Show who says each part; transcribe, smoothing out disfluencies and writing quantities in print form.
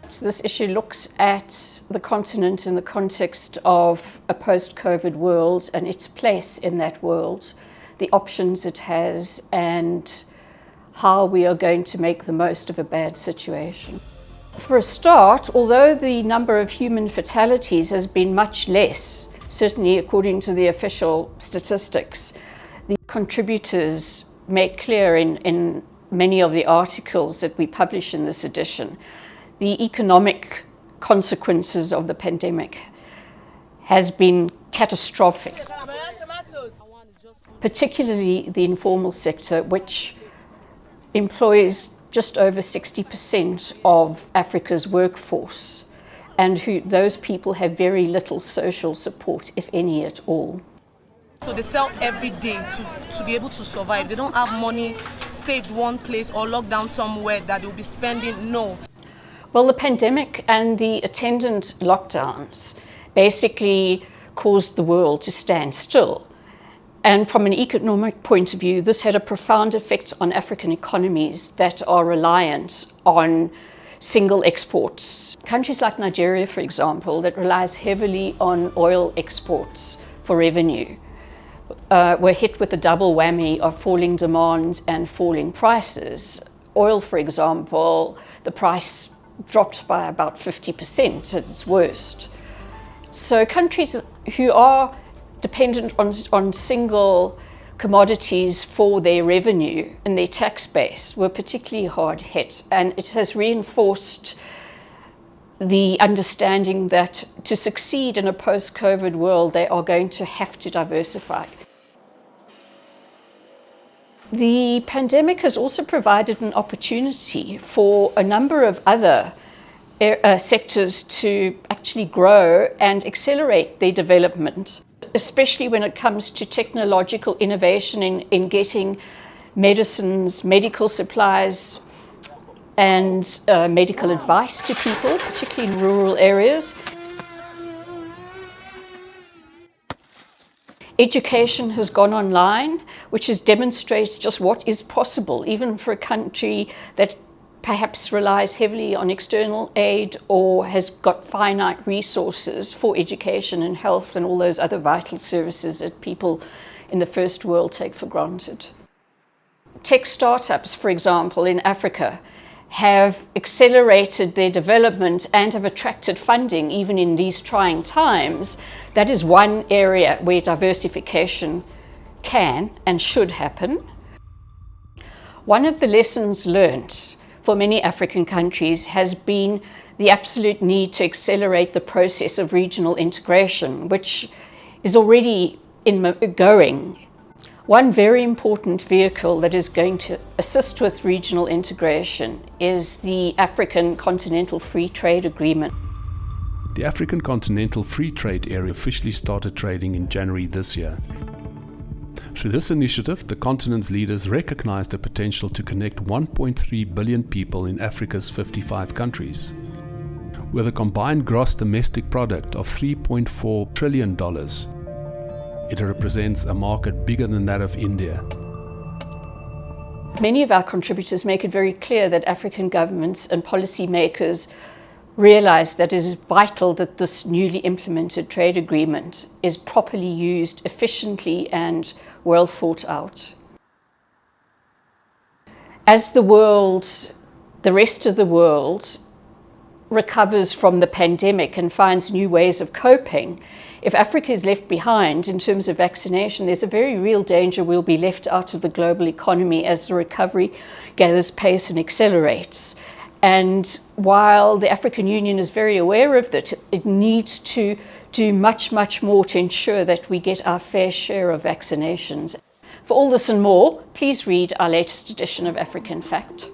Speaker 1: So this issue looks at the continent in the context of a post-COVID world and its place in that world, the options it has, and how we are going to make the most of a bad situation. For a start, although the number of human fatalities has been much less, certainly according to the official statistics, the contributors make clear in many of the articles that we publish in this edition, the economic consequences of the pandemic has been catastrophic, particularly the informal sector, which employs just over 60% of Africa's workforce, and those people have very little social support, if any at all.
Speaker 2: So they sell every day to be able to survive. They don't have money saved one place or locked down somewhere that they'll be spending, no.
Speaker 1: Well, the pandemic and the attendant lockdowns basically caused the world to stand still. And from an economic point of view, this had a profound effect on African economies that are reliant on single exports. Countries like Nigeria, for example, that relies heavily on oil exports for revenue, were hit with a double whammy of falling demand and falling prices. Oil, for example, the price dropped by about 50% at its worst. So countries who are dependent on single commodities for their revenue and their tax base were particularly hard hit, and it has reinforced the understanding that to succeed in a post-COVID world, they are going to have to diversify. The pandemic has also provided an opportunity for a number of other sectors to actually grow and accelerate their development, especially when it comes to technological innovation in getting medicines, medical supplies, and medical advice to people, particularly in rural areas. Education has gone online, which demonstrates just what is possible, even for a country that perhaps relies heavily on external aid or has got finite resources for education and health and all those other vital services that people in the first world take for granted. Tech startups, for example, in Africa, have accelerated their development and have attracted funding even in these trying times. That is one area where diversification can and should happen. One of the lessons learned for many African countries has been the absolute need to accelerate the process of regional integration, which is already going. One very important vehicle that is going to assist with regional integration is the African Continental Free Trade Agreement.
Speaker 3: The African Continental Free Trade Area officially started trading in January this year. Through this initiative, the continent's leaders recognized the potential to connect 1.3 billion people in Africa's 55 countries. With a combined gross domestic product of $3.4 trillion, it represents a market bigger than that of India.
Speaker 1: Many of our contributors make it very clear that African governments and policymakers realize that it is vital that this newly implemented trade agreement is properly used efficiently and well thought out. As the rest of the world recovers from the pandemic and finds new ways of coping, if Africa is left behind in terms of vaccination, there's a very real danger we'll be left out of the global economy as the recovery gathers pace and accelerates. And while the African Union is very aware of that, it needs to do much, much more to ensure that we get our fair share of vaccinations. For all this and more, please read our latest edition of African Fact.